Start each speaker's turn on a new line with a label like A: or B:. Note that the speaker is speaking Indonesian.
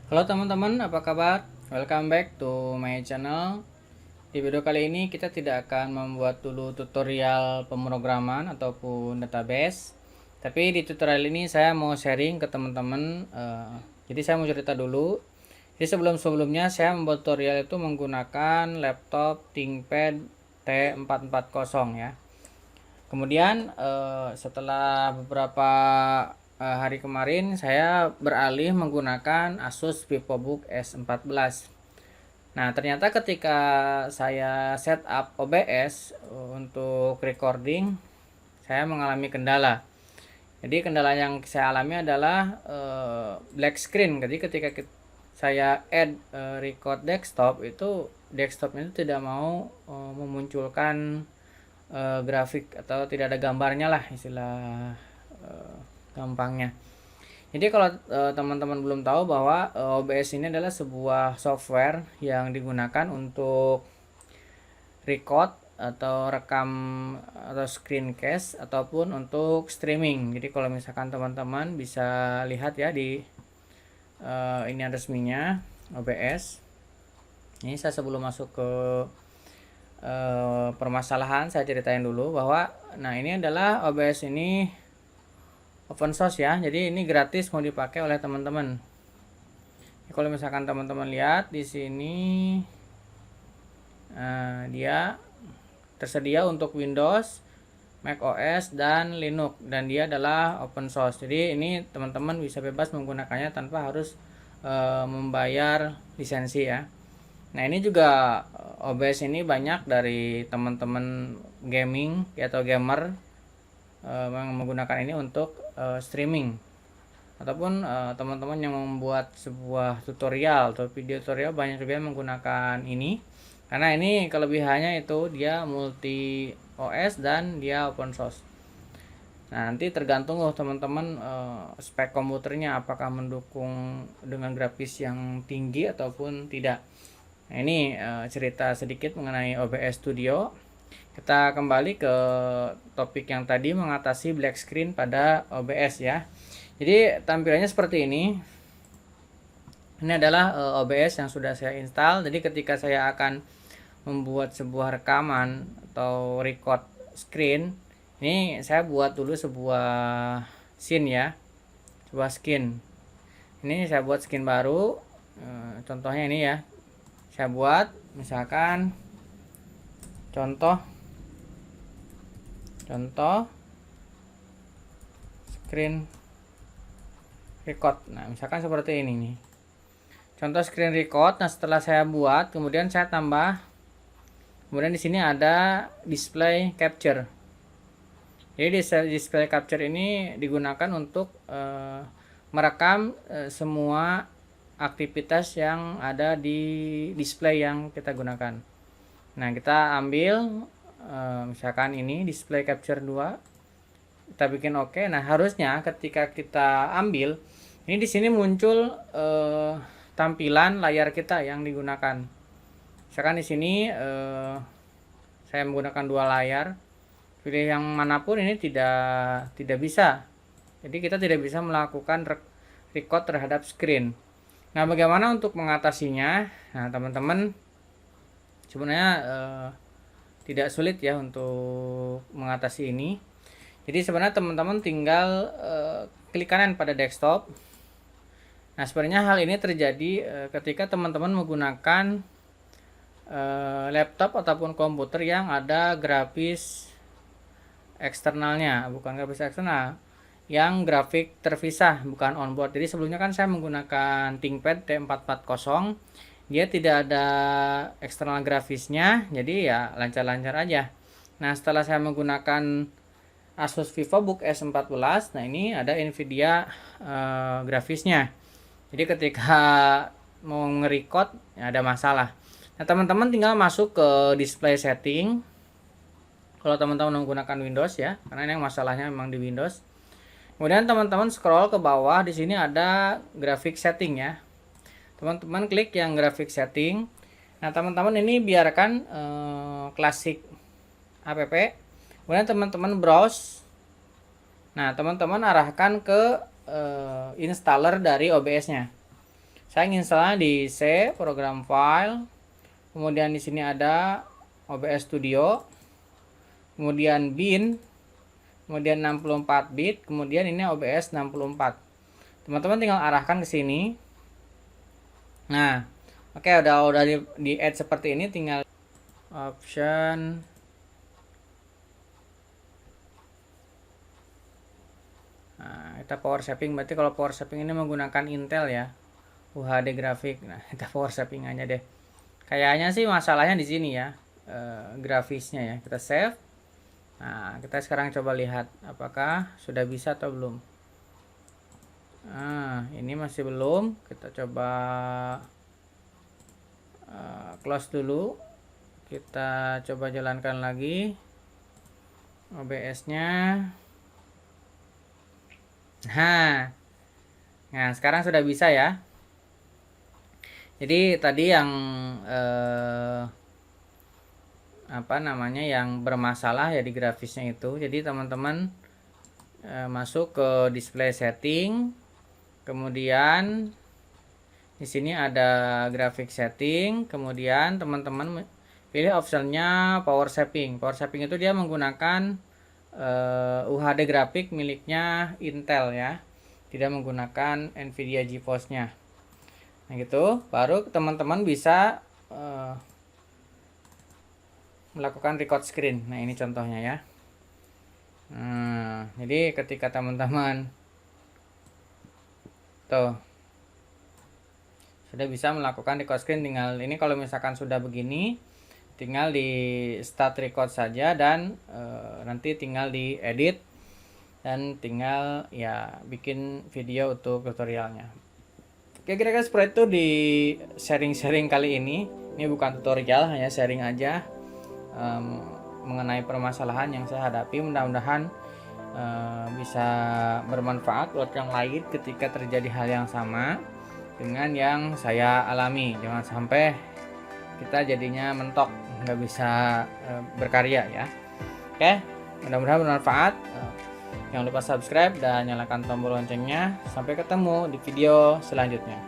A: Halo teman-teman, apa kabar? Welcome back to my channel. Di video kali ini kita tidak akan membuat dulu tutorial pemrograman ataupun database. Tapi di tutorial ini saya mau sharing ke teman-teman. Jadi saya mau cerita dulu. Jadi sebelum-sebelumnya saya membuat tutorial itu menggunakan laptop ThinkPad T440 ya. Kemudian setelah beberapa hari kemarin saya beralih menggunakan Asus VivoBook S14. Nah, ternyata ketika saya setup OBS untuk recording, saya mengalami kendala. Jadi kendala yang saya alami adalah black screen. Jadi ketika saya add record desktop, itu desktopnya itu tidak mau memunculkan grafik atau tidak ada gambarnya lah, istilah gampangnya. Jadi kalau teman-teman belum tahu bahwa OBS ini adalah sebuah software yang digunakan untuk record atau rekam atau screencast ataupun untuk streaming. Jadi kalau misalkan teman-teman bisa lihat ya di ini resminya OBS. Ini saya sebelum masuk ke permasalahan saya ceritain dulu bahwa ini adalah OBS ini open source ya, jadi ini gratis mau dipakai oleh teman-teman. Kalau misalkan teman-teman lihat di sini dia tersedia untuk Windows, Mac OS dan Linux, dan dia adalah open source. Jadi ini teman-teman bisa bebas menggunakannya tanpa harus membayar lisensi ya. Nah, ini juga OBS ini banyak dari teman-teman gaming atau gamer menggunakan ini untuk streaming, ataupun teman-teman yang membuat sebuah tutorial atau video tutorial banyak juga yang menggunakan ini, karena ini kelebihannya itu dia multi OS dan dia open source. Nah, nanti tergantung teman-teman spek komputernya apakah mendukung dengan grafis yang tinggi ataupun tidak. Nah, ini cerita sedikit mengenai OBS Studio. Kita kembali ke topik yang tadi, mengatasi black screen pada OBS ya. Jadi tampilannya seperti ini. Ini adalah OBS yang sudah saya install. Jadi ketika saya akan membuat sebuah rekaman atau record screen, ini saya buat dulu sebuah scene ya, sebuah skin. Ini saya buat skin baru. Contohnya ini ya, saya buat misalkan contoh screen record. Nah, misalkan seperti ini nih, contoh screen record. Nah, setelah saya buat, kemudian saya tambah, kemudian di sini ada display capture. Jadi display capture ini digunakan untuk merekam semua aktivitas yang ada di display yang kita gunakan. Nah, kita ambil misalkan ini display capture 2, kita bikin oke. Nah, harusnya ketika kita ambil ini, di sini muncul tampilan layar kita yang digunakan. Misalkan di sini saya menggunakan dua layar, pilih yang manapun ini tidak bisa. Jadi kita tidak bisa melakukan record terhadap screen. Nah, bagaimana untuk mengatasinya? Nah, teman-teman, sebenarnya tidak sulit ya untuk mengatasi ini. Jadi sebenarnya teman-teman tinggal klik kanan pada desktop. Nah, sebenarnya hal ini terjadi ketika teman-teman menggunakan laptop ataupun komputer yang ada grafis eksternalnya, bukan grafis eksternal, yang grafik terpisah, bukan onboard. Jadi sebelumnya kan saya menggunakan ThinkPad T440, dia tidak ada eksternal grafisnya, jadi ya lancar-lancar aja. Nah, setelah saya menggunakan Asus VivoBook S14, nah ini ada Nvidia grafisnya. Jadi ketika mau nge-record ya ada masalah. Nah, teman-teman tinggal masuk ke display setting. Kalau teman-teman menggunakan Windows ya, karena ini masalahnya memang di Windows. Kemudian teman-teman scroll ke bawah, di sini ada graphic setting ya. Teman-teman klik yang graphic setting. Nah, teman-teman ini biarkan classic app. Kemudian teman-teman browse. Nah, teman-teman arahkan ke installer dari OBS-nya. Saya install di C, program file. Kemudian di sini ada OBS Studio. Kemudian bin. Kemudian 64 bit. Kemudian ini OBS 64. Teman-teman tinggal arahkan ke sini. Nah, oke, udah di add seperti ini, tinggal option. Nah, kita power shaping, berarti kalau power shaping ini menggunakan Intel ya, UHD grafik. Nah, kita power shaping aja deh. Kayaknya sih masalahnya di sini ya, grafisnya ya. Kita save. Nah, kita sekarang coba lihat apakah sudah bisa atau belum. Nah, ini masih belum. Kita coba close dulu. Kita coba jalankan lagi OBS-nya. Nah, sekarang sudah bisa ya. Jadi tadi yang yang bermasalah ya di grafisnya itu. Jadi teman-teman masuk ke display setting, kemudian di sini ada graphic setting, kemudian teman-teman pilih optionnya power shaping. Power shaping itu dia menggunakan UHD grafik miliknya Intel ya, tidak menggunakan Nvidia GeForce-nya. Nah gitu, baru teman-teman bisa melakukan record screen. Nah ini contohnya ya. Nah, jadi ketika teman-teman tuh sudah bisa melakukan record screen, tinggal ini kalau misalkan sudah begini, tinggal di start record saja dan nanti tinggal di edit dan tinggal ya bikin video untuk tutorialnya. Oke, kira-kira seperti itu di sharing-sharing kali ini. Ini bukan tutorial, hanya sharing aja mengenai permasalahan yang saya hadapi. Mudah-mudahan bisa bermanfaat buat yang lain ketika terjadi hal yang sama dengan yang saya alami. Jangan sampai kita jadinya mentok, nggak bisa berkarya ya. Oke, mudah-mudahan bermanfaat. Jangan lupa subscribe dan nyalakan tombol loncengnya. Sampai ketemu di video selanjutnya.